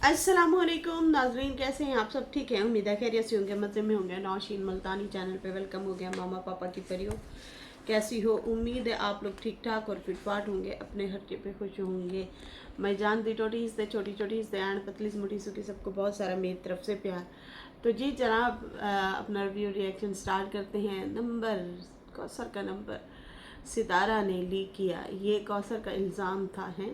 अस्सलामुअलैकुम नाजरीन, कैसे हैं आप? सब ठीक है? उम्मीद है खैरियत से होंगे, मज़े में होंगे। नौशीन मुल्तानी चैनल पे वेलकम हो गया। मामा पापा की परियों, कैसी हो? उम्मीद है आप लोग ठीक ठाक और फिट फाट होंगे, अपने हरके पे खुश होंगे। मैं जानती टोटी से छोटी छोटी से एंड पतली से मोटी सुखी, सबको बहुत सारा मेरी तरफ से प्यार। तो जी जनाब, अपना रिव्यू रिएक्शन स्टार्ट करते हैं। नंबर कौसर का नंबर सितारा ने लीक किया, ये कौसर का इल्ज़ाम था। है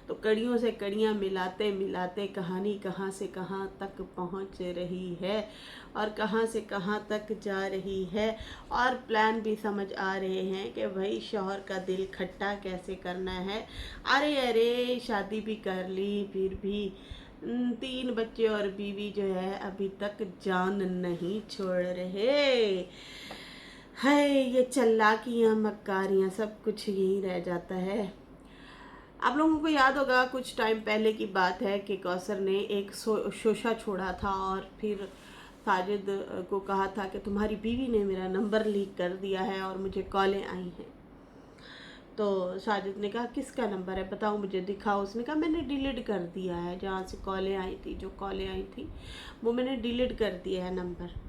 तो कड़ियों से कड़ियाँ मिलाते मिलाते कहानी कहाँ से कहाँ तक पहुँच रही है और कहाँ से कहाँ तक जा रही है। और प्लान भी समझ आ रहे हैं कि भाई शौहर का दिल खट्टा कैसे करना है। अरे अरे, शादी भी कर ली, फिर भी 3 बच्चे और बीवी जो है अभी तक जान नहीं छोड़ रहे। है ये चालाकियाँ मक्कारियाँ, सब कुछ यही रह जाता है। आप लोगों को याद होगा, कुछ टाइम पहले की बात है कि कौसर ने एक शोशा छोड़ा था और फिर साजिद को कहा था कि तुम्हारी बीवी ने मेरा नंबर लीक कर दिया है और मुझे कॉलें आई हैं। तो साजिद ने कहा किसका नंबर है, बताओ मुझे, दिखाओ। उसने कहा मैंने डिलीट कर दिया है, जहाँ से कॉलें आई थी, जो कॉलें आई थी वो मैंने डिलीट कर दिया है नंबर।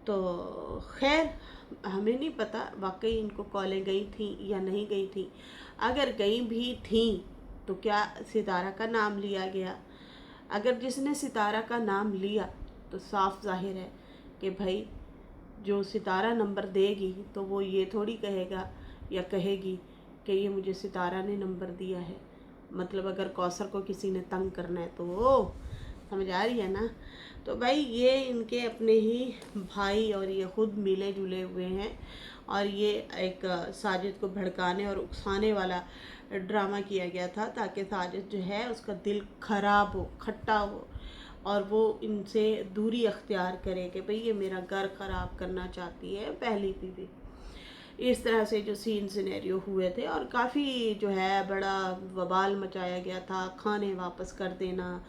तो खैर, हमें नहीं पता वाकई इनको कॉलें गई थी या नहीं गई थी। अगर गई भी थी तो क्या सितारा का नाम लिया गया? अगर जिसने सितारा का नाम लिया तो साफ जाहिर है कि भाई जो सितारा नंबर देगी तो वो ये थोड़ी कहेगा या कहेगी कि ये मुझे सितारा ने नंबर दिया है। मतलब अगर कौसर को किसी ने तंग करना है तो वो समझ आ रही है ना। तो भाई ये इनके अपने ही भाई और ये खुद मिले जुले हुए हैं और ये एक साजिद को भड़काने और उकसाने वाला ड्रामा किया गया था ताकि साजिद जो है उसका दिल खराब हो, खट्टा हो और वो इनसे दूरी अख्तियार करे कि भाई ये मेरा घर ख़राब करना चाहती है पहली बीवी। इस तरह से जो सीन सिनेरियो हुए थे और काफ़ी जो है बड़ा बवाल मचाया गया था। खाने वापस कर देना,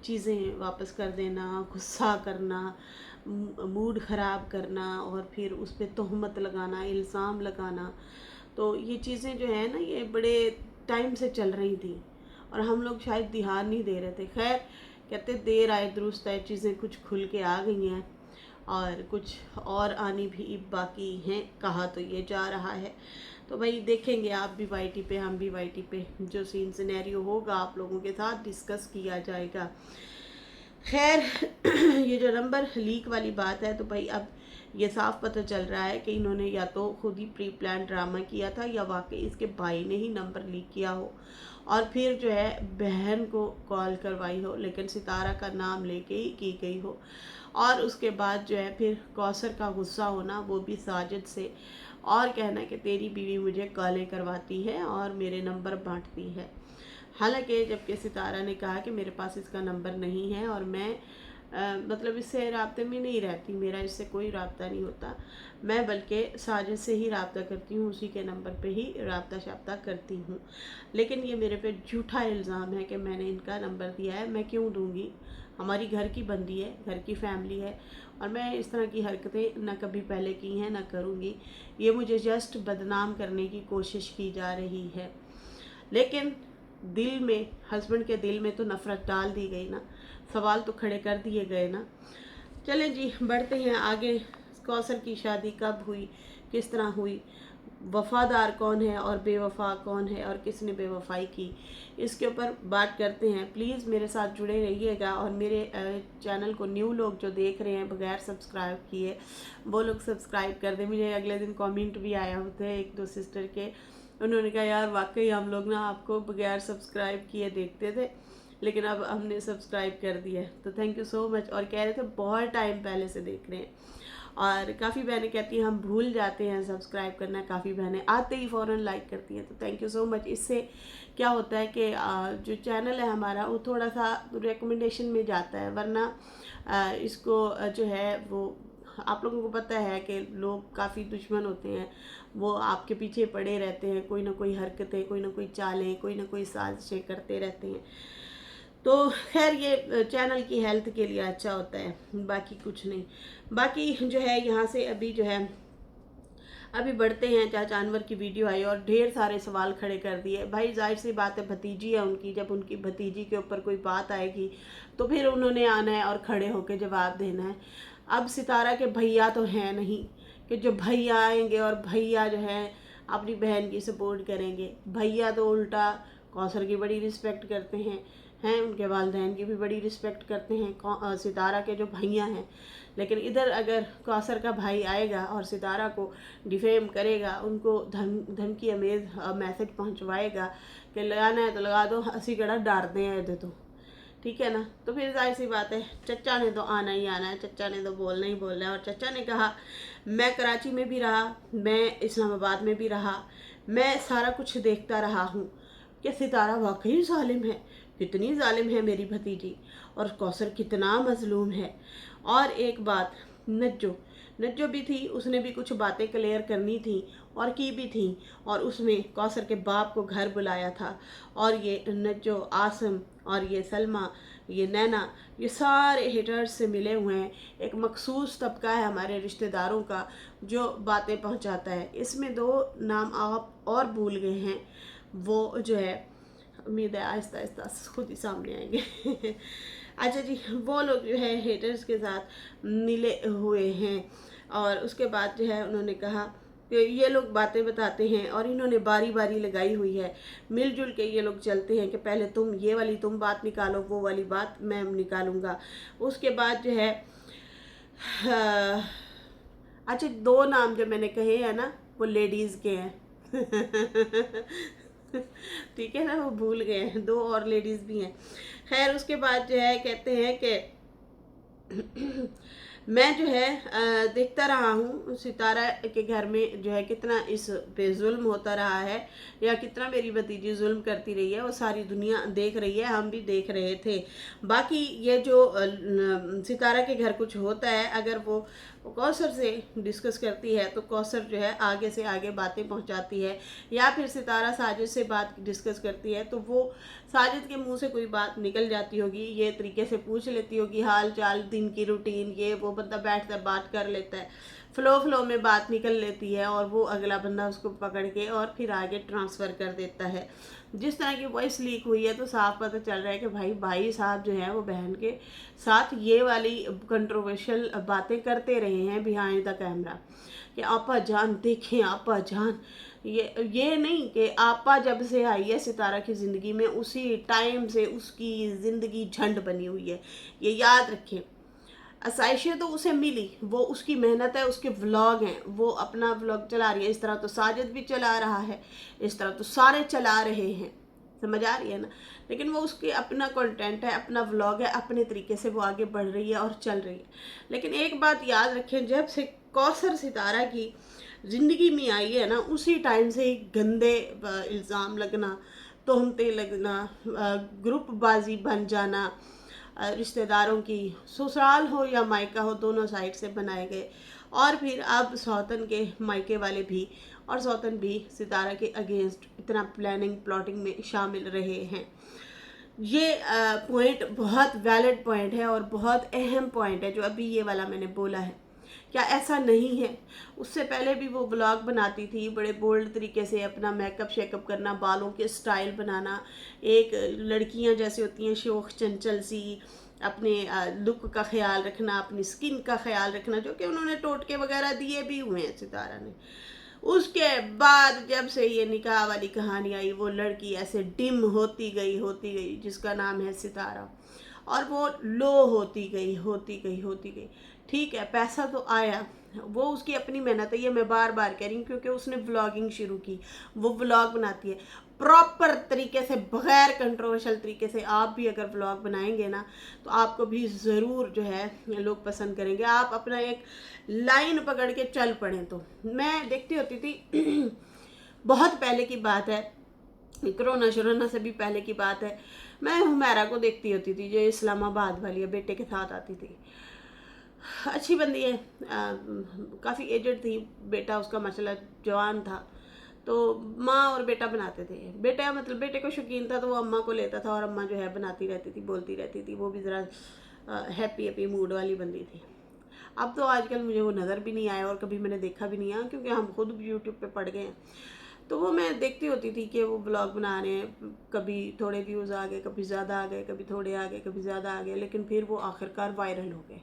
चीज़ें वापस कर देना, गुस्सा करना, मूड ख़राब करना और फिर उस पर तोहमत लगाना, इल्ज़ाम लगाना। तो ये चीज़ें जो है ना, ये बड़े टाइम से चल रही थी और हम लोग शायद ध्यान नहीं दे रहे थे। खैर, कहते देर आए दुरुस्त आए, चीज़ें कुछ खुल के आ गई हैं और कुछ और आनी भी बाकी हैं। कहा तो ये जा रहा है। तो भाई देखेंगे, आप भी वाईटी पे, हम भी वाईटी पे, जो सीन सिनेरियो होगा आप लोगों के साथ डिस्कस किया जाएगा। खैर ये जो नंबर लीक वाली बात है, तो भाई अब ये साफ पता चल रहा है कि इन्होंने या तो खुद ही प्री प्लान ड्रामा किया था या वाकई इसके भाई ने ही नंबर लीक किया हो और फिर जो है बहन को कॉल करवाई हो, लेकिन सितारा का नाम लेके ही की गई हो। और उसके बाद जो है फिर कौसर का गुस्सा होना, वो भी साजिद से, और कहना कि तेरी बीवी मुझे कॉलें करवाती है और मेरे नंबर बांटती है। हालांकि जबकि सितारा ने कहा कि मेरे पास इसका नंबर नहीं है और मैं मतलब इससे राब्ते में नहीं रहती, मेरा इससे कोई राब्ता नहीं होता। मैं बल्कि साजिद से ही राब्ता करती हूँ, उसी के नंबर पे ही राब्ता शाब्ता करती हूँ। लेकिन ये मेरे पे झूठा इल्ज़ाम है कि मैंने इनका नंबर दिया है। मैं क्यों दूँगी? हमारी घर की बंदी है, घर की फैमिली है और मैं इस तरह की हरकतें ना कभी पहले की हैं ना करूँगी। ये मुझे जस्ट बदनाम करने की कोशिश की जा रही है। लेकिन दिल में, हस्बैंड के दिल में तो नफ़रत डाल दी गई ना, सवाल तो खड़े कर दिए गए ना। चलें जी, बढ़ते हैं आगे। कौसर की शादी कब हुई, किस तरह हुई, वफ़ादार कौन है और बेवफा कौन है और किसने बेवफाई की, इसके ऊपर बात करते हैं। प्लीज़ मेरे साथ जुड़े रहिएगा और मेरे चैनल को न्यू लोग जो देख रहे हैं बगैर सब्सक्राइब किए, वो लोग सब्सक्राइब कर दें। मुझे अगले दिन कमेंट भी आया होते एक दो सिस्टर के, उन्होंने कहा यार वाकई हम लोग ना आपको बगैर सब्सक्राइब किए देखते थे, लेकिन अब हमने सब्सक्राइब कर दिया है, तो थैंक यू सो मच। और कह रहे थे बहुत टाइम पहले से देख रहे हैं और काफ़ी बहनें कहती हैं हम भूल जाते हैं सब्सक्राइब करना, काफ़ी बहनें आते ही फ़ौरन लाइक करती हैं, तो थैंक यू सो मच। इससे क्या होता है कि जो चैनल है हमारा वो थोड़ा सा रिकमेंडेशन में जाता है, वरना इसको जो है वो आप लोगों को पता है कि लोग काफ़ी दुश्मन होते हैं, वो आपके पीछे पड़े रहते हैं, कोई ना कोई हरकतें, कोई ना कोई चालें, कोई ना कोई साजिशें करते रहते हैं। तो खैर ये चैनल की हेल्थ के लिए अच्छा होता है, बाकी कुछ नहीं। बाकी जो है यहाँ से अभी जो है अभी बढ़ते हैं, चाचा अनवर की वीडियो आई और ढेर सारे सवाल खड़े कर दिए। भाई जाहिर सी बात है, भतीजी है उनकी, जब उनकी भतीजी के ऊपर कोई बात आएगी तो फिर उन्होंने आना है और खड़े होकर जवाब देना है। अब सितारा के भैया तो हैं नहीं कि जो भैया आएंगे और भैया जो है अपनी बहन की सपोर्ट करेंगे। भैया तो उल्टा कौसर की बड़ी रिस्पेक्ट करते हैं उनके वालिदैन की भी बड़ी रिस्पेक्ट करते हैं सितारा के जो भैया हैं। लेकिन इधर अगर कौसर का भाई आएगा और सितारा को डिफेम करेगा, उनको धमकी अमेज मैसेज पहुंचवाएगा कि लगाना है तो लगा दो, हंसी कड़ा डारते हैं इधर तो, ठीक है ना। तो फिर जाहिर सी बात है, चचा ने तो आना ही आना है, चचा ने तो बोलना ही बोलना है। और चचा ने कहा मैं कराची में भी रहा, मैं इस्लामाबाद में भी रहा, मैं सारा कुछ देखता रहा हूँ कि सितारा वाकई जालिम है, कितनी जालिम है मेरी भतीजी, और कौसर कितना मजलूम है। और एक बात, नज्जो भी थी, उसने भी कुछ बातें क्लियर करनी थी और की भी थी, और उसमें कौसर के बाप को घर बुलाया था। और ये नज्जो, आसम और ये सलमा, ये नैना, ये सारे हेटर्स से मिले हुए हैं। एक मखसूस तबका है हमारे रिश्तेदारों का जो बातें पहुंचाता है। इसमें 2 नाम आप और भूल गए हैं, वो जो है उम्मीद है आहिस्ता आहिस्ता खुद ही सामने आएंगे। अच्छा जी, वो लोग जो है हेटर्स के साथ मिले हुए हैं। और उसके बाद जो है उन्होंने कहा कि ये लोग बातें बताते हैं और इन्होंने बारी बारी लगाई हुई है, मिलजुल के ये लोग चलते हैं कि पहले ये वाली तुम बात निकालो, वो वाली बात मैं निकालूंगा। उसके बाद जो है अच्छा, 2 नाम जो मैंने कहे हैं ना वो लेडीज़ के हैं। ठीक है ना, वो भूल गए हैं, 2 और लेडीज़ भी हैं। खैर उसके बाद जो है कहते हैं कि मैं जो है देखता रहा हूँ सितारा के घर में जो है कितना इस पे जुल्म होता रहा है, या कितना मेरी भतीजी जुल्म करती रही है, वो सारी दुनिया देख रही है, हम भी देख रहे थे। बाकी ये जो सितारा के घर कुछ होता है, अगर वो कौसर से डिस्कस करती है तो कौसर जो है आगे से आगे बातें पहुंचाती है, या फिर सितारा साजिद से बात डिस्कस करती है तो वो साजिद के मुंह से कोई बात निकल जाती होगी, ये तरीके से पूछ लेती होगी हाल चाल, दिन की रूटीन, ये वो, बंदा बैठता बात कर लेता है, फ्लो में बात निकल लेती है और वो अगला बंदा उसको पकड़ के और फिर आगे ट्रांसफ़र कर देता है। जिस तरह की वॉइस लीक हुई है तो साफ पता चल रहा है कि भाई साहब जो है वो बहन के साथ ये वाली कंट्रोवर्शियल बातें करते रहे हैं बिहाइंड द कैमरा कि आपा जान देखें, आपा जान, ये नहीं कि आपा जब से आई है सितारा की ज़िंदगी में उसी टाइम से उसकी ज़िंदगी झंड बनी हुई है, ये याद रखें। आसाइशें तो उसे मिली, वो उसकी मेहनत है, उसके व्लॉग हैं, वो अपना व्लॉग चला रही है। इस तरह तो साजिद भी चला रहा है, इस तरह तो सारे चला रहे हैं, समझ आ रही है ना। लेकिन वो उसके अपना कंटेंट है, अपना व्लॉग है, अपने तरीके से वो आगे बढ़ रही है और चल रही है। लेकिन एक बात याद रखें, जब से कौसर सितारा की ज़िंदगी में आई है ना, उसी टाइम से ही गंदे इल्ज़ाम लगना, तोहमतें लगना, ग्रुपबाजी बन जाना, रिश्तेदारों की, ससुराल हो या मायका हो दोनों साइड से बनाए गए, और फिर अब सौतन के मायके वाले भी और सौतन भी सितारा के अगेंस्ट इतना प्लानिंग प्लॉटिंग में शामिल रहे हैं। ये पॉइंट बहुत वैलिड पॉइंट है और बहुत अहम पॉइंट है जो अभी ये वाला मैंने बोला है। क्या ऐसा नहीं है? उससे पहले भी वो ब्लॉग बनाती थी, बड़े बोल्ड तरीके से अपना मेकअप शेकअप करना, बालों के स्टाइल बनाना, एक लड़कियां जैसे होती हैं शौक चंचल सी, अपने लुक का ख्याल रखना, अपनी स्किन का ख्याल रखना, जो कि उन्होंने टोटके वगैरह दिए भी हुए हैं सितारा ने। उसके बाद जब से ये निकाह वाली कहानी आई, वो लड़की ऐसे डिम होती गई जिसका नाम है सितारा, और वो लो होती गई। ठीक है, पैसा तो आया, वो उसकी अपनी मेहनत है, ये मैं बार बार कह रही हूँ, क्योंकि उसने व्लॉगिंग शुरू की, वो व्लॉग बनाती है प्रॉपर तरीके से, बगैर कंट्रोवर्शियल तरीके से। आप भी अगर व्लॉग बनाएंगे ना तो आपको भी ज़रूर जो है लोग पसंद करेंगे। आप अपना एक लाइन पकड़ के चल पड़ें। तो मैं देखती होती थी बहुत पहले की बात है, कोरोना शरोना से भी पहले की बात है, मैं हुमैरा को देखती होती थी जो इस्लामाबाद वाली है, बेटे के साथ आती थी। अच्छी बंदी है, काफ़ी एजड थी, बेटा उसका माशाल्लाह जवान था। तो माँ और बेटा बनाते थे, बेटा मतलब बेटे को शौकीन था तो वो अम्मा को लेता था और अम्मा जो है बनाती रहती थी, बोलती रहती थी, वो भी ज़रा हैप्पी मूड वाली बंदी थी। अब तो आजकल मुझे वो नज़र भी नहीं आया और कभी मैंने देखा भी नहीं है, क्योंकि हम खुद भी यूट्यूब पे पड़ गए हैं। तो वो मैं देखती होती थी कि वो ब्लॉग बना रहे हैं, कभी थोड़े व्यूज़ आ गए, कभी ज़्यादा आ गए, कभी थोड़े आ गए, कभी ज़्यादा आ गए, लेकिन फिर वो आखिरकार वायरल हो गए।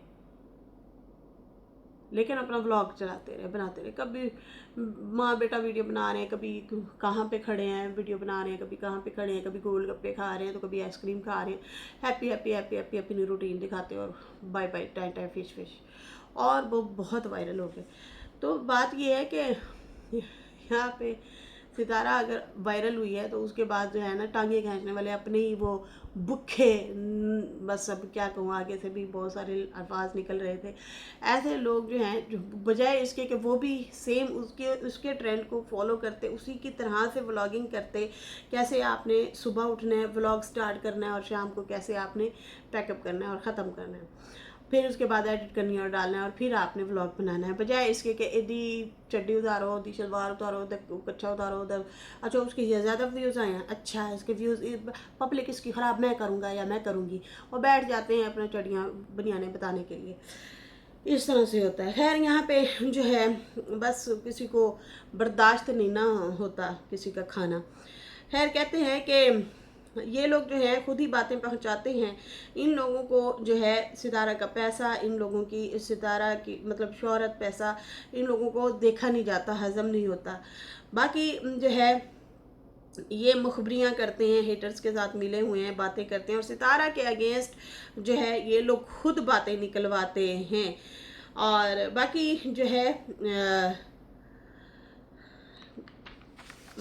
लेकिन अपना व्लॉग चलाते रहे, बनाते रहे। कभी माँ बेटा वीडियो बना रहे हैं, कभी कहाँ पे खड़े हैं वीडियो बना रहे हैं, कभी कहाँ पे खड़े हैं, कभी गोलगप्पे खा रहे हैं, तो कभी आइसक्रीम खा रहे हैं। हैप्पी हैप्पी हैप्पी हैप्पी अपनी रूटीन दिखाते हैं, और bye bye time time fish fish. और वो बहुत वायरल हो गए। तो बात ये है कि यहाँ पे सितारा अगर वायरल हुई है तो उसके बाद जो है ना, टांगे खींचने वाले अपने ही वो भुक्खे, बस अब क्या कहूँ, आगे से भी बहुत सारे अल्फाज निकल रहे थे। ऐसे लोग जो हैं, जो बजाय इसके कि वो भी सेम उसके ट्रेंड को फॉलो करते, उसी की तरह से व्लॉगिंग करते, कैसे आपने सुबह उठना है, व्लॉग स्टार्ट करना है, और शाम को कैसे आपने पैकअप करना है और ख़त्म करना है, फिर उसके बाद एडिट करनी है और डालना है, और फिर आपने व्लॉग बनाना है, बजाय इसके कि इदी चड्डी उतारो, दी शलवार उतारो, उधर कच्छा उतारो, उधर अच्छा उसके ये ज़्यादा व्यूज़ आए हैं, अच्छा इसके व्यूज़, पब्लिक इसकी ख़राब मैं करूँगा या मैं करूँगी, और बैठ जाते हैं अपना चड्डियाँ बनियाने बताने के लिए। इस तरह से होता है। खैर यहाँ पे जो है, बस किसी को बर्दाश्त नहीं ना होता किसी का खाना। खैर कहते हैं कि ये लोग जो है खुद ही बातें पहुंचाते हैं। इन लोगों को जो है सितारा का पैसा, इन लोगों की सितारा की मतलब शोहरत, पैसा इन लोगों को देखा नहीं जाता, हजम नहीं होता। बाकी जो है ये मुखबरियाँ करते हैं, हेटर्स के साथ मिले हुए हैं, बातें करते हैं, और सितारा के अगेंस्ट जो है ये लोग खुद बातें निकलवाते हैं। और बाकी जो है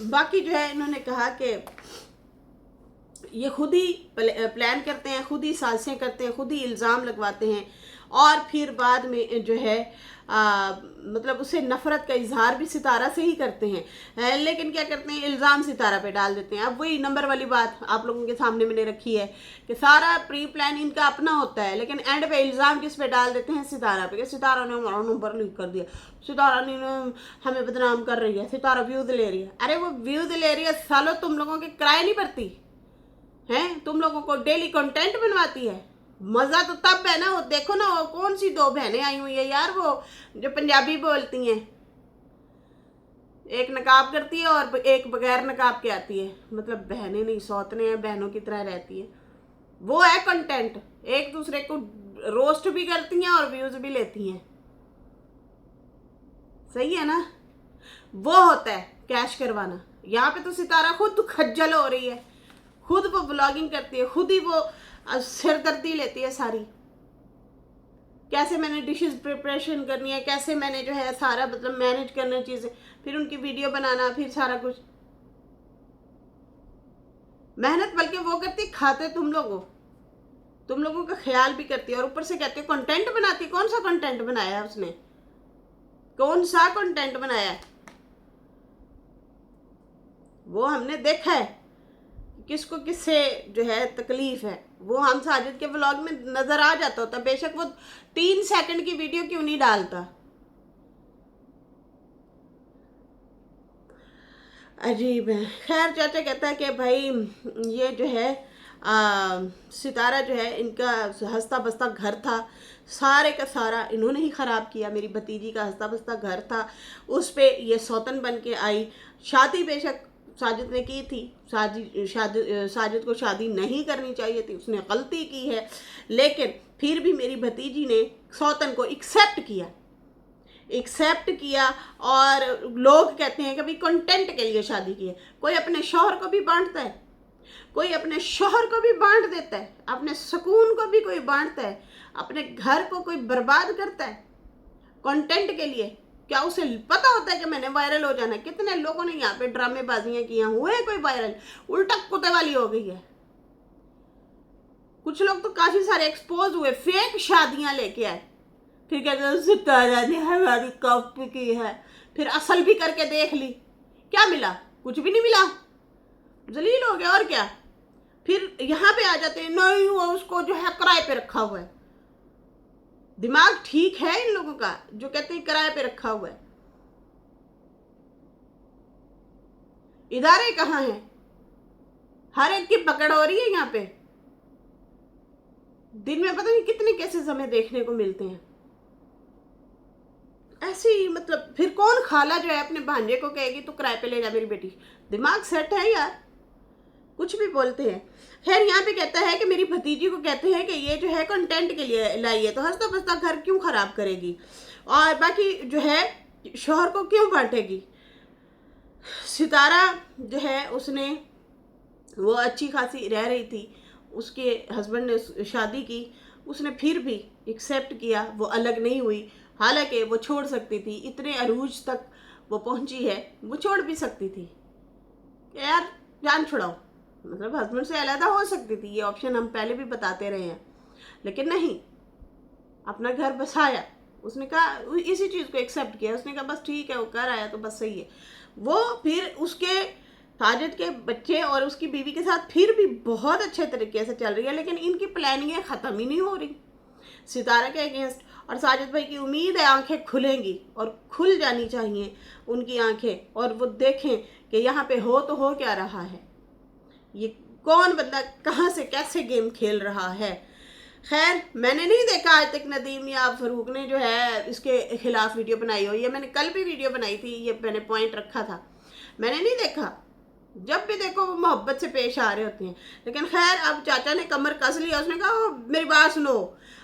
बाकी जो है इन्होंने कहा कि ये खुद ही प्लान करते हैं, खुद ही साजिशें करते हैं, खुद ही इल्ज़ाम लगवाते हैं, और फिर बाद में जो है मतलब उससे नफ़रत का इजहार भी सितारा से ही करते हैं। लेकिन क्या करते हैं, इल्ज़ाम सितारा पे डाल देते हैं। अब वही नंबर वाली बात आप लोगों के सामने मैंने रखी है कि सारा प्री प्लान इनका अपना होता है, लेकिन एंड पे इल्ज़ाम किस पे डाल देते हैं, सितारा पे, कि सितारा ने हमारा नंबर लीक कर दिया, सितारा ने हमें बदनाम कर रही है, सितारा व्यूज़ ले रही है। अरे वो व्यूज़ ले रही है, सालों तुम लोगों के किराए नहीं भरती हैं, तुम लोगों को डेली कंटेंट बनवाती है। मज़ा तो तब है ना, वो देखो ना, वो कौन सी दो बहनें आई हुई है यार, वो जो पंजाबी बोलती हैं, एक नकाब करती है और एक बगैर नकाब के आती है, मतलब बहनें नहीं, सौतने हैं, बहनों की तरह रहती है। वो है कंटेंट, एक दूसरे को रोस्ट भी करती हैं और व्यूज भी लेती हैं। सही है ना, वो होता है कैश करवाना। यहाँ पे तो सितारा खुद खज्जल हो रही है, खुद वो ब्लॉगिंग करती है, खुद ही वो सिरदर्दी लेती है सारी, कैसे मैंने डिशेस प्रिपरेशन करनी है, कैसे मैंने जो है सारा मतलब मैनेज करना चीज़ें, फिर उनकी वीडियो बनाना, फिर सारा कुछ मेहनत बल्कि वो करती, खाते तुम लोगों का ख्याल भी करती है, और ऊपर से कहती है कंटेंट बनाती। कौन सा कंटेंट बनाया है उसने, कौन सा कंटेंट बनाया है? वो हमने देखा है किसको किससे जो है तकलीफ है, वो हम साजिद के व्लॉग में नजर आ जाता होता, बेशक वो 3 सेकंड की वीडियो क्यों नहीं डालता। अजीब है। खैर चाचा कहता है कि भाई ये जो है सितारा जो है, इनका हंसता बसता घर था, सारे का सारा इन्होंने ही ख़राब किया। मेरी भतीजी का हंसता बसता घर था, उस पर ये सौतन बन के आई। शादी बेशक साजिद ने की थी, साजिद को शादी नहीं करनी चाहिए थी, उसने गलती की है, लेकिन फिर भी मेरी भतीजी ने सौतन को एक्सेप्ट किया। और लोग कहते हैं कि भाई कंटेंट के लिए शादी की है। कोई अपने शौहर को भी बांटता है, कोई अपने शौहर को भी बांट देता है, अपने सुकून को भी कोई बांटता है, अपने घर को कोई बर्बाद करता है कंटेंट के लिए। क्या उसे पता होता है कि मैंने वायरल हो जाना है? कितने लोगों ने यहाँ पे ड्रामेबाजियां की, हुए कोई वायरल, उल्टा कुत्ते वाली हो गई है। कुछ लोग तो काफी सारे एक्सपोज हुए, फेक शादियां लेके आए, फिर कहते हैं सितारा ने हमारी कॉपी की है, फिर असल भी करके देख ली, क्या मिला? कुछ भी नहीं मिला, जलील हो गया। और क्या, फिर यहाँ पे आ जाते हैं, नहीं वो उसको जो है किराए पे रखा हुआ है। दिमाग ठीक है इन लोगों का जो कहते हैं किराए पे रखा हुआ है? इदारे कहाँ हैं? हर एक की पकड़ हो रही है यहाँ पे। दिन में पता नहीं कितने केसेस हमें देखने को मिलते हैं। ऐसे ही मतलब फिर कौन खाला जो है अपने भांजे को कहेगी तू किराए पे ले जा मेरी बेटी? दिमाग सेट है यार, कुछ भी बोलते हैं। खैर यहाँ पे कहता है कि मेरी भतीजी को कहते हैं कि ये जो है कंटेंट के लिए लाई है, तो हंसता बसता घर क्यों खराब करेगी, और बाकी जो है शोहर को क्यों बांटेगी। सितारा जो है उसने, वो अच्छी खासी रह रही थी, उसके हस्बैंड ने शादी की, उसने फिर भी एक्सेप्ट किया, वो अलग नहीं हुई। हालांकि वो छोड़ सकती थी, इतने अरूज तक वो पहुंची है, वो छोड़ भी सकती थी यार, जान छुड़ाओ, मतलब हस्बैंड से अलग हो सकती थी, ये ऑप्शन हम पहले भी बताते रहे हैं, लेकिन नहीं, अपना घर बसाया। उसने कहा, इसी चीज़ को एक्सेप्ट किया, उसने कहा बस ठीक है, वो कर आया तो बस सही है। वो फिर उसके साजिद के बच्चे और उसकी बीवी के साथ फिर भी बहुत अच्छे तरीके से चल रही है, लेकिन इनकी प्लानिंगें ख़त्म ही नहीं हो रही सितारा के अगेंस्ट। और साजिद भाई की उम्मीद है आंखें खुलेंगी, और खुल जानी चाहिए उनकी आंखें, और वो देखें कि यहाँ पे हो तो हो क्या रहा है, ये कौन बंदा कहाँ से कैसे गेम खेल रहा है। खैर मैंने नहीं देखा आज तक नदीम या फरूक ने जो है इसके खिलाफ वीडियो बनाई हो, ये मैंने कल भी वीडियो बनाई थी, ये मैंने पॉइंट रखा था, मैंने नहीं देखा। जब भी देखो वो मोहब्बत से पेश आ रहे होते हैं, लेकिन खैर अब चाचा ने कमर कस लिया, उसने कहा मेरी बात सुनो,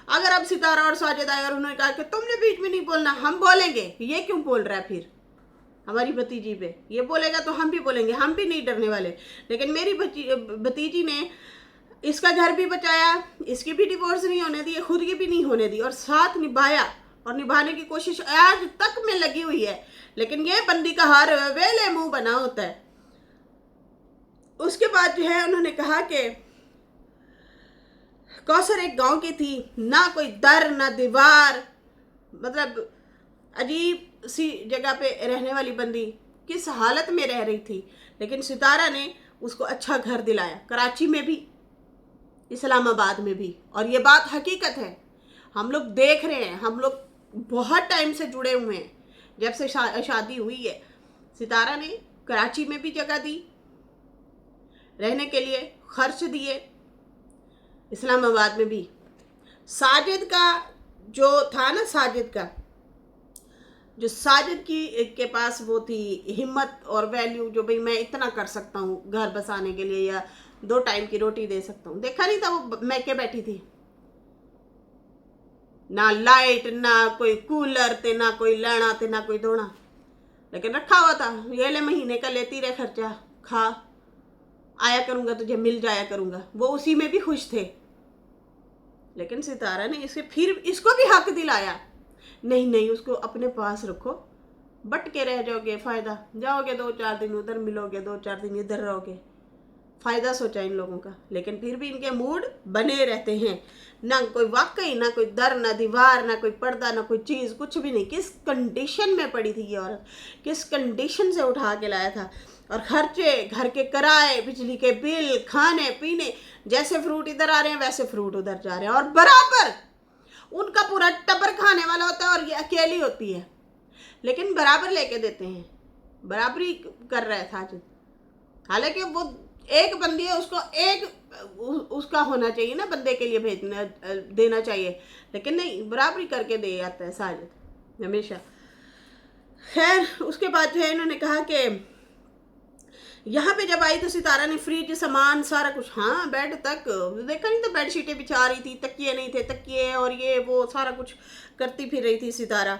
अगर अब सितारा और साजिद आए और उन्होंने कहा कि तुमने बीच में नहीं बोलना, हम बोलेंगे, ये क्यों बोल रहा है फिर हमारी भतीजी पे, ये बोलेगा तो हम भी बोलेंगे, हम भी नहीं डरने वाले। लेकिन मेरी भतीजी ने इसका घर भी बचाया, इसकी भी डिवोर्स नहीं होने दी, खुद की भी नहीं होने दी, और साथ निभाया, और निभाने की कोशिश आज तक में लगी हुई है। लेकिन ये बंदी का हर वेले मुंह बना होता है। उसके बाद जो है उन्होंने कहा कि कौसर एक गांव की थी, ना कोई दर ना दीवार, मतलब अजीब सी जगह पे रहने वाली बंदी किस हालत में रह रही थी, लेकिन सितारा ने उसको अच्छा घर दिलाया, कराची में भी, इस्लामाबाद में भी। और ये बात हकीकत है, हम लोग देख रहे हैं, हम लोग बहुत टाइम से जुड़े हुए हैं, जब से शादी हुई है। सितारा ने कराची में भी जगह दी रहने के लिए, खर्च दिए, इस्लामाबाद में भी। साजिद का जो था ना, साजिद की के पास वो थी हिम्मत और वैल्यू, जो भाई मैं इतना कर सकता हूँ घर बसाने के लिए, या 2 टाइम की रोटी दे सकता हूँ। देखा नहीं था वो मैके बैठी थी, ना लाइट, ना कोई कूलर थे, ना कोई लेना थे, ना कोई धोना, लेकिन रखा हुआ था, ये ले महीने का लेती रहे खर्चा, खा, आया करूँगा तुझे मिल जाया करूँगा, वो उसी में भी खुश थे। लेकिन सितारा ने इसे फिर इसको भी हक दिलाया, नहीं नहीं उसको अपने पास रखो, बट के रह जाओगे, फ़ायदा, जाओगे 2-4 दिन उधर मिलोगे, 2-4 दिन इधर रहोगे, फ़ायदा सोचा इन लोगों का। लेकिन फिर भी इनके मूड बने रहते हैं, ना कोई वाकई, ना कोई दर, ना दीवार, ना कोई पर्दा, ना कोई चीज़, कुछ भी नहीं। किस कंडीशन में पड़ी थी ये औरत, किस कंडीशन से उठा के लाया था, और खर्चे, घर के किराए, बिजली के बिल, खाने पीने, जैसे फ्रूट इधर आ रहे हैं वैसे फ्रूट उधर जा रहे हैं, और बराबर उनका पूरा टब्बर खाने वाला होता है, और ये अकेली होती है, लेकिन बराबर लेके देते हैं, बराबरी कर रहा है साजिद। हालांकि वो एक बंदी है, उसको एक उसका होना चाहिए ना, बंदे के लिए भेजना देना चाहिए, लेकिन नहीं, बराबरी करके दे आता है साजिद हमेशा। खैर उसके बाद जो है इन्होंने कहा कि यहाँ पे जब आई तो सितारा ने फ्रिज, सामान, सारा कुछ, हाँ बेड तक देखा नहीं, तो बेड शीटें बिछा रही थी, तकिए नहीं थे, तकिए और ये वो सारा कुछ करती फिर रही थी सितारा,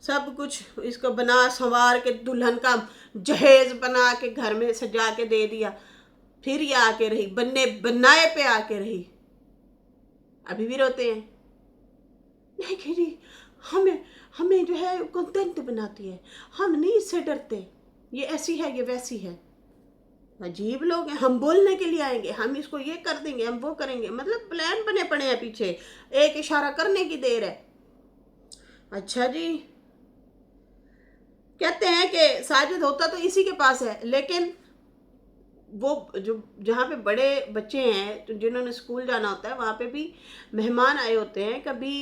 सब कुछ इसको बना संवार के, दुल्हन का जहेज बना के घर में सजा के दे दिया। फिर ये आके रही, बनाए पे आके रही, अभी भी रोते हैं, नहीं खीरी हमें जो है कंटेंट बनाती है, हम नहीं इससे डरते, ये ऐसी है, ये वैसी है, अजीब लोग हैं, हम बोलने के लिए आएंगे, हम इसको ये कर देंगे, हम वो करेंगे, मतलब प्लान बने पड़े हैं पीछे, एक इशारा करने की देर है। अच्छा जी, कहते हैं कि साजिद होता तो इसी के पास है, लेकिन वो जो जहाँ पे बड़े बच्चे हैं, तो जिन्होंने स्कूल जाना होता है, वहाँ पे भी मेहमान आए होते हैं, कभी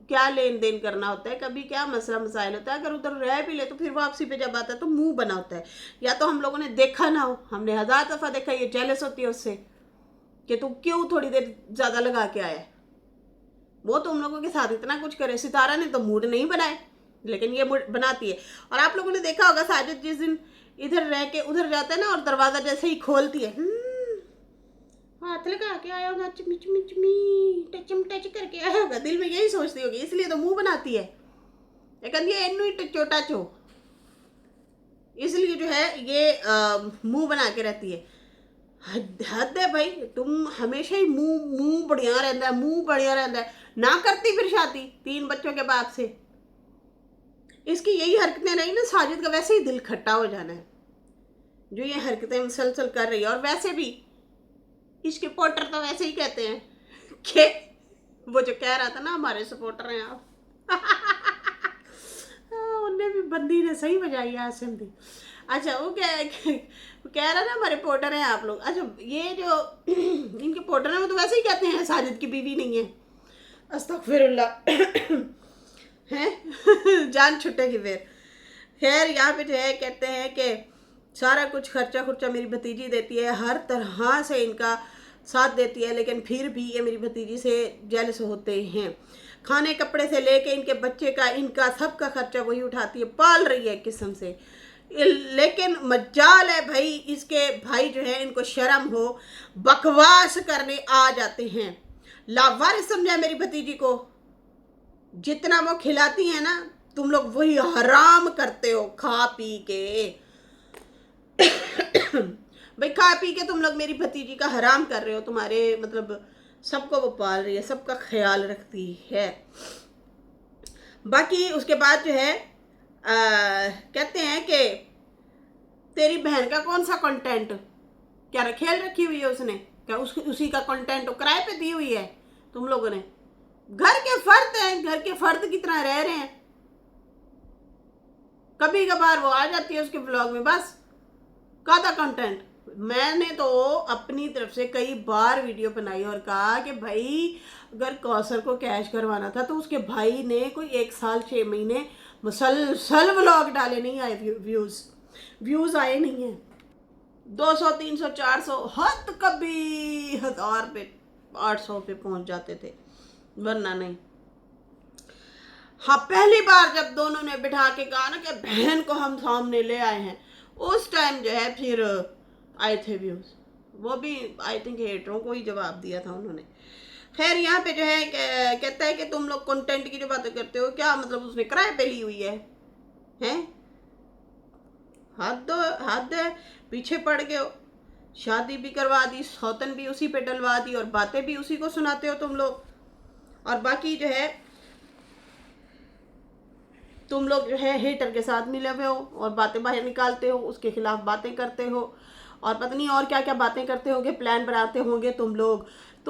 क्या लेन देन करना होता है, कभी क्या मसला मसाइल होता है, अगर उधर रह भी ले तो फिर वापसी पे जब आता है तो मुंह बना होता है, या तो हम लोगों ने देखा ना हो, हमने 1000 दफ़ा देखा, ये जेलस होती है उससे कि तू क्यों थोड़ी देर ज़्यादा लगा के आया, वो तुम लोगों के साथ इतना कुछ करे। सितारा ने तो मूड नहीं बनाए, लेकिन ये बनाती है। और आप लोगों ने देखा होगा साजिद जिस दिन इधर रह के उधर जाता है ना और दरवाजा जैसे ही खोलती है हाथ लगा के आया होगा, चमी चमी चमी टच करके आया होगा, दिल में यही सोचती होगी, इसलिए तो मुंह बनाती है। ये कहती है इन्नू ही छोटा चो, इसलिए जो है ये मुंह बना के रहती है। हद है भाई, तुम हमेशा ही मुंह बढ़िया रहता है, मुंह बढ़िया रहता है, ना करती फिर शादी 3 बच्चों के बाप से। इसकी यही हरकतें रही ना, साजिद का वैसे ही दिल खट्टा हो जाना है जो ये हरकतें मुसलसल कर रही है। और वैसे भी इसके पोटर तो वैसे ही कहते हैं कि वो जो कह रहा था ना हमारे सपोर्टर हैं आप उनने भी बंदी ने सही बजाई आसिम भी। अच्छा वो कह रहा ना हमारे पोटर हैं आप लोग। अच्छा ये जो इनके पोटर हैं वो तो वैसे ही कहते हैं साजिद की बीवी नहीं है, अस्तगफिरुल्लाह हैं जान छुटेगी फिर। खैर यहाँ पे जो है कहते हैं कि सारा कुछ खर्चा खुर्चा मेरी भतीजी देती है, हर तरह से इनका साथ देती है, लेकिन फिर भी ये मेरी भतीजी से जेलस होते हैं। खाने कपड़े से लेके इनके बच्चे का इनका सबका खर्चा वही उठाती है, पाल रही है किस्म से। लेकिन मजाल है भाई इसके भाई जो है इनको शर्म हो, बकवास करने आ जाते हैं। लावारिस समझा मेरी भतीजी को, जितना वो खिलाती है ना तुम लोग वही हराम करते हो खा पी के भाई खा पी के तुम लोग मेरी भतीजी का हराम कर रहे हो। तुम्हारे मतलब सबको वो पाल रही है, सबका ख्याल रखती है। बाकी उसके बाद जो है कहते हैं कि तेरी बहन का कौन सा कंटेंट क्या खेल रखी हुई है उसने, क्या उसी का कंटेंट किराए पे दी हुई है तुम लोगों ने। घर के फर्द हैं, घर के फर्द की तरह रह रहे हैं, कभी कभार वो आ जाती है उसके ब्लॉग में, बस कादा कंटेंट। मैंने तो अपनी तरफ से कई बार वीडियो बनाई और कहा कि भाई अगर कौसर को कैश करवाना था तो उसके भाई ने कोई 1 साल 6 महीने मुसलसल व्लॉग डाले, नहीं आए व्यूज आए नहीं है। 200 300 400 हद कभी 1000 पे 800 पे पहुंच जाते थे, वरना नहीं। हाँ पहली बार जब दोनों ने बिठा के कहा ना कि बहन को हम सामने ले आए हैं, उस टाइम जो है फिर आए थे व्यूज, वो भी आई थिंक हेटरों को ही जवाब दिया था उन्होंने। खैर यहाँ पे जो है कहता है कि तुम लोग कंटेंट की जो बातें करते हो, क्या मतलब उसने किराए पे ली हुई है हैं? हद है, पीछे पड़ गए हो, शादी भी करवा दी, सौतन भी उसी पे डलवा दी और बातें भी उसी को सुनाते हो तुम लोग। और बाकी जो है तुम लोग जो है हेटर के साथ मिले हुए हो और बातें बाहर निकालते हो, उसके खिलाफ बातें करते हो और पता नहीं और क्या क्या बातें करते होंगे, प्लान बनाते होंगे तुम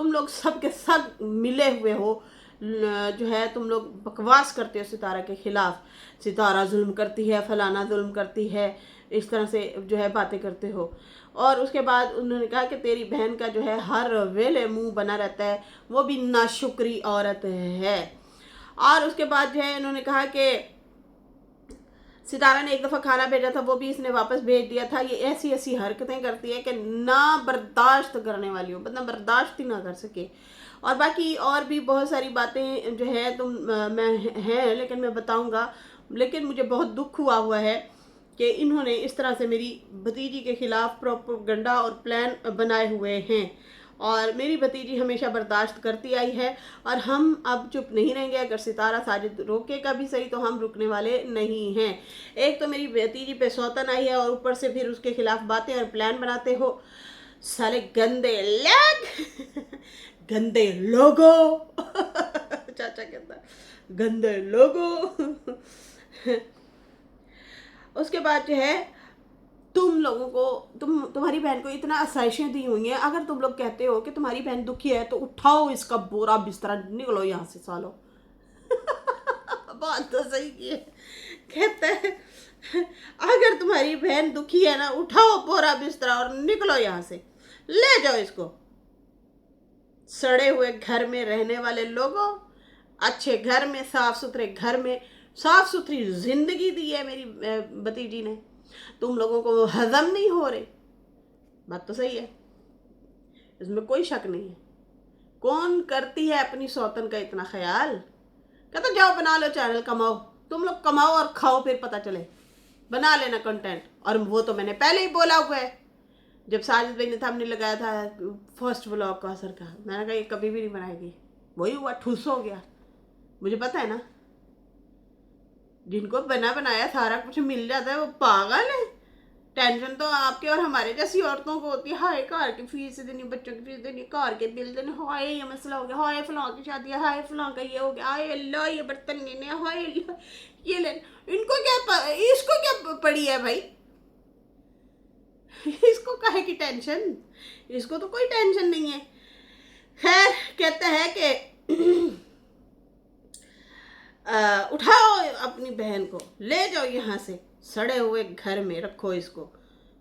लोग सब के सब मिले हुए हो, जो है तुम लोग बकवास करते हो सितारा के खिलाफ। सितारा जुल्म करती है, फलाना जुल्म करती है, इस तरह से जो है बातें करते हो। और उसके बाद उन्होंने कहा कि तेरी बहन का जो है हर वेले मुंह बना रहता है, वो भी नाशुक्री औरत है। और उसके बाद जो है इन्होंने कहा कि सितारा ने एक दफ़ा खाना भेजा था, वो भी इसने वापस भेज दिया था। ये ऐसी ऐसी हरकतें करती है कि ना बर्दाश्त करने वाली हो, मतलब बर्दाश्त ही ना कर सके। और बाकी और भी बहुत सारी बातें जो है मैं हैं, लेकिन मैं बताऊंगा। लेकिन मुझे बहुत दुख हुआ है कि इन्होंने इस तरह से मेरी भतीजी के खिलाफ प्रोपेगेंडा और प्लान बनाए हुए हैं और मेरी भतीजी हमेशा बर्दाश्त करती आई है और हम अब चुप नहीं रहेंगे। अगर सितारा साजिद रोकेगा भी सही तो हम रुकने वाले नहीं हैं। एक तो मेरी भतीजी पे सौतन आई है और ऊपर से फिर उसके खिलाफ बातें और प्लान बनाते हो, साले गंदे लोग गंदे लोगों चाचा कहता गंदे लोगों उसके बाद जो है तुम लोगों को तुम्हारी बहन को इतना आसाइशें दी हुई हैं। अगर तुम लोग कहते हो कि तुम्हारी बहन दुखी है तो उठाओ इसका बोरा बिस्तरा, निकलो यहाँ से सालो बात तो सही की है। कहते हैं अगर तुम्हारी बहन दुखी है ना, उठाओ बोरा बिस्तरा और निकलो यहाँ से, ले जाओ इसको। सड़े हुए घर में रहने वाले लोगों, अच्छे घर में, साफ सुथरे घर में, साफ सुथरी जिंदगी दी है मेरी भतीजी ने, तुम लोगों को हजम नहीं हो रहे। बात तो सही है, इसमें कोई शक नहीं है। कौन करती है अपनी सौतन का इतना ख्याल? कहता जाओ बना लो चैनल, कमाओ, तुम लोग कमाओ और खाओ, फिर पता चले, बना लेना कंटेंट। और वो तो मैंने पहले ही बोला हुआ है, जब साजिद भाई ने थंबनेल लगाया था फर्स्ट व्लॉग का असर का, मैंने कहा ये कभी भी नहीं बनाएगी। वही हुआ, ठूस हो गया। मुझे पता है ना, जिनको बना बनाया सारा कुछ मिल जाता है वो पागल है। टेंशन तो आपके और हमारे जैसी औरतों को होती है, हाय कार की फीस देनी, बच्चों की फीस देनी, कार के बिल देने, हाय ये मसला हो गया, हाय फलां की शादी है, हाय फलां का ये हो गया, हाय अल्लाह ये बर्तन लेने, हाय अल्लाह ये लेने। इनको क्या इसको क्या पड़ी है भाई? इसको काहे की टेंशन? इसको तो कोई टेंशन नहीं है। खैर, कहते हैं कि उठाओ अपनी बहन को, ले जाओ यहाँ से, सड़े हुए घर में रखो इसको।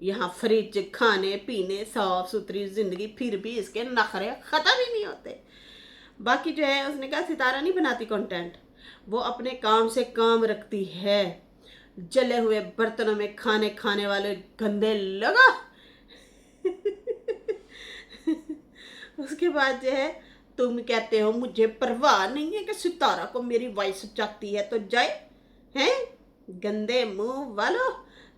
यहाँ फ्रिज, खाने पीने, साफ सुथरी जिंदगी, फिर भी इसके नखरे खत्म ही नहीं होते। बाकी जो है, उसने कहा सितारा नहीं बनाती कंटेंट, वो अपने काम से काम रखती है। जले हुए बर्तनों में खाने खाने वाले गंदे लगा। उसके बाद जो है, तुम कहते हो मुझे परवाह नहीं है कि सितारा को मेरी वाइफ चाहती है तो जाए, हैं गंदे मुंह वालों।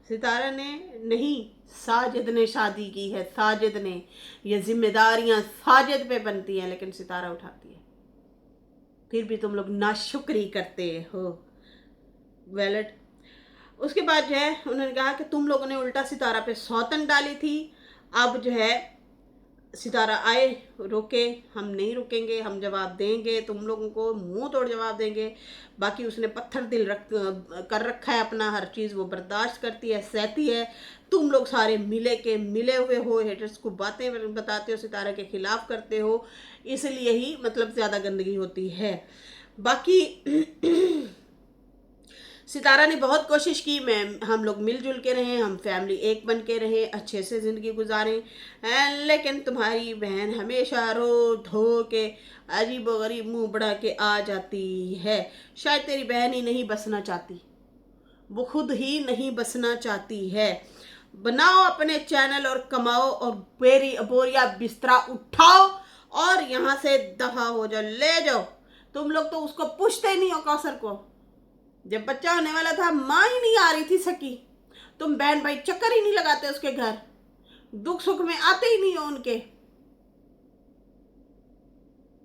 सितारा ने नहीं, साजिद ने शादी की है, साजिद ने। ये जिम्मेदारियां साजिद पे बनती हैं, लेकिन सितारा उठाती है। फिर भी तुम लोग नाशुक्री करते हो। वैलिड। उसके बाद जो है, उन्होंने कहा कि तुम लोगों ने उल्टा सितारा पे सौतन डाली थी। अब जो है सितारा आए, रोके, हम नहीं रुकेंगे, हम जवाब देंगे तुम लोगों को, मुंह तोड़ जवाब देंगे। बाकी उसने पत्थर दिल कर रखा है अपना, हर चीज़ वो बर्दाश्त करती है, सहती है। तुम लोग सारे मिले हुए हो, हेटर्स को बातें बताते हो, सितारा के खिलाफ करते हो, इसलिए ही मतलब ज़्यादा गंदगी होती है। बाकी सितारा ने बहुत कोशिश की, हम लोग मिलजुल के रहें, हम फैमिली एक बन के रहें, अच्छे से ज़िंदगी गुजारें, लेकिन तुम्हारी बहन हमेशा रो धो के अजीबो गरीब मुँह बढ़ा के आ जाती है। शायद तेरी बहन ही नहीं बसना चाहती, वो खुद ही नहीं बसना चाहती है। बनाओ अपने चैनल और कमाओ, और बोरिया बिस्तरा उठाओ और यहाँ से दफा हो जाओ, ले जाओ। तुम लोग तो उसको पूछते नहीं हो कौसर को। जब बच्चा होने वाला था, माँ ही नहीं आ रही थी सकी, तुम बहन भाई चक्कर ही नहीं लगाते उसके घर, दुख सुख में आते ही नहीं हो उनके।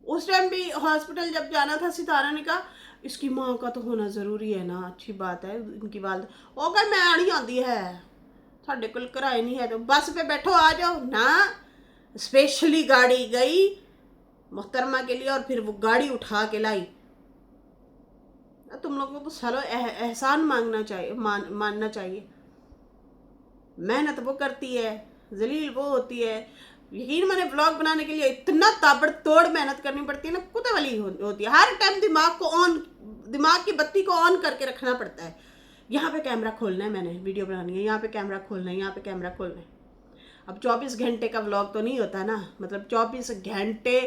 उस टाइम भी हॉस्पिटल जब जाना था, सितारा ने कहा इसकी माँ का तो होना जरूरी है ना, अच्छी बात है, इनकी वालदा वो कह मैं आनी आती है, साढ़े कोल किराए नहीं है तो बस पे बैठो आ जाओ ना। स्पेशली गाड़ी गई मुहतरमा के लिए, और फिर वो गाड़ी उठा के लाई। तुम लोगों को तो सालों एहसान मांगना चाहिए, मानना चाहिए। मेहनत वो करती है, जलील वो होती है। यकीन माने व्लॉग बनाने के लिए इतना ताबड़तोड़ मेहनत करनी पड़ती है ना, कुत्ते वाली होती है। हर टाइम दिमाग की बत्ती को ऑन करके रखना पड़ता है। यहाँ पे कैमरा खोलना है, मैंने वीडियो बनानी है, यहाँ पे कैमरा खोलना है, यहाँ पे कैमरा खोलना है। अब 24 घंटे का व्लॉग तो नहीं होता ना, मतलब 24 घंटे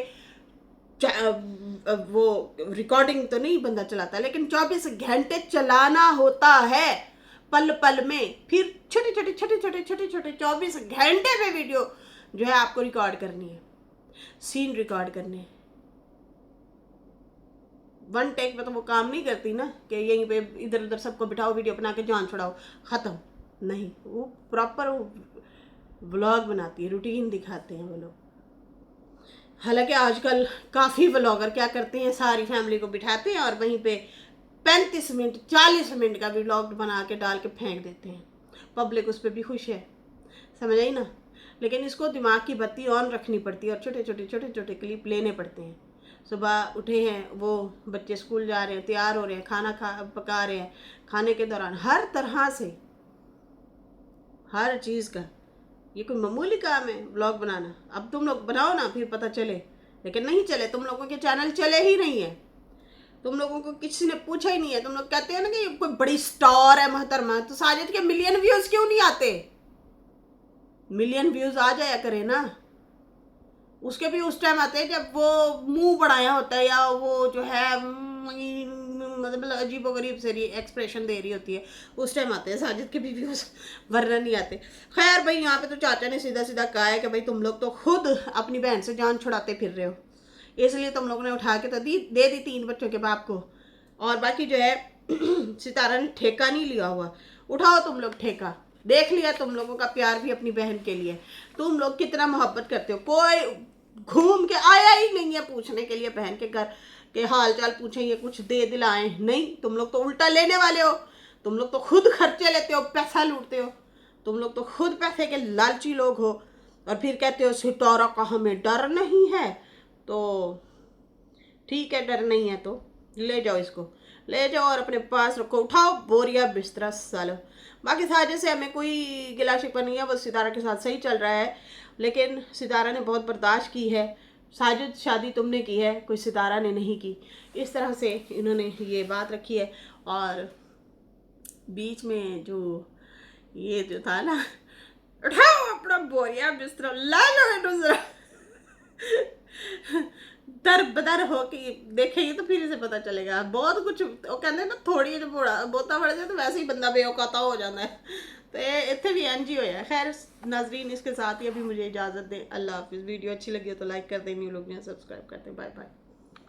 वो रिकॉर्डिंग तो नहीं बंदा चलाता, लेकिन 24 घंटे चलाना होता है पल पल में। फिर छोटे छोटे 24 घंटे पे वीडियो जो है आपको रिकॉर्ड करनी है, सीन रिकॉर्ड करने हैं। वन टेक में तो वो काम नहीं करती ना कि यहीं पे इधर उधर सबको बिठाओ, वीडियो बना के जान छुड़ाओ, ख़त्म। नहीं, वो प्रॉपर व्लॉग बनाती है, रूटीन दिखाते हैं वो लोग। हालांकि आजकल काफ़ी व्लॉगर क्या करते हैं, सारी फैमिली को बिठाते हैं और वहीं पे 35 मिनट 40 मिनट का व्लॉग बना के डाल के फेंक देते हैं। पब्लिक उस पर भी खुश है, समझ आई ना। लेकिन इसको दिमाग की बत्ती ऑन रखनी पड़ती है और छोटे छोटे क्लिप लेने पड़ते हैं। सुबह उठे हैं, वो बच्चे स्कूल जा रहे हैं, तैयार हो रहे हैं, खाना पका रहे हैं, खाने के दौरान हर तरह से हर चीज़ का, ये कोई मामूली काम है व्लॉग बनाना। अब तुम लोग बनाओ ना, फिर पता चले। लेकिन नहीं चले, तुम लोगों के चैनल चले ही नहीं है, तुम लोगों को किसी ने पूछा ही नहीं है। तुम लोग कहते हो ना कि कोई बड़ी स्टार है मोहतरमा, तो साजिद के मिलियन व्यूज क्यों नहीं आते? मिलियन व्यूज आ जाया करे ना, उसके भी उस टाइम आते हैं जब वो मुंह बढ़ाया होता है, या वो जो है मतलब अजीब गरीब से एक्सप्रेशन दे रही होती है, उस टाइम आते हैं साजिद के भी व्यूज, वरना नहीं आते। खैर भाई, यहाँ पे तो चाचा ने सीधा सीधा कहा है कि भाई तुम लोग तो खुद अपनी बहन से जान छुड़ाते फिर रहे हो, इसलिए तुम लोगों ने उठा के तो दे दी 3 बच्चों के बाप को। और बाकी जो है सितारा ने ठेका नहीं लिया हुआ, उठाओ तुम लोग ठेका। देख लिया तुम लोगों का प्यार भी अपनी बहन के लिए, तुम लोग कितना मोहब्बत करते हो। कोई घूम के आया ही नहीं है पूछने के लिए बहन के घर के हाल चाल पूछेंगे, कुछ दे दिलाएं, नहीं। तुम लोग तो उल्टा लेने वाले हो, तुम लोग तो खुद खर्चे लेते हो, पैसा लूटते हो, तुम लोग तो खुद पैसे के लालची लोग हो। और फिर कहते हो सितारा का हमें डर नहीं है। तो ठीक है, डर नहीं है तो ले जाओ, इसको ले जाओ और अपने पास रखो, उठाओ बोरिया बिस्तरा सालो। बाकी साजे से हमें कोई गिला शिकवा नहीं है, बस सितारा के साथ सही चल रहा है, लेकिन सितारा ने बहुत बर्दाश्त की है। साजिद शादी तुमने की है, कोई सितारा ने नहीं की, इस तरह से इन्होंने ये बात रखी है। और बीच में जो ये जो था ना, उठाओ अपना बोरिया बिस्तरा ला लो दूसरा दर बदर हो के देखेंगे तो फिर इसे पता चलेगा बहुत कुछ। वो कहते हैं ना, थोड़ी जो बोता बढ़ जाए तो वैसे ही बंदा बेऔकाता हो जाता है। तो इतने भी एनजी होया। खैर नाजरीन, इसके साथ ही अभी मुझे इजाज़त दें। अल्लाह हाफिज़। वीडियो अच्छी लगी हो तो लाइक कर दें, न्यू लोग ने सब्सक्राइब कर दें। Bye bye.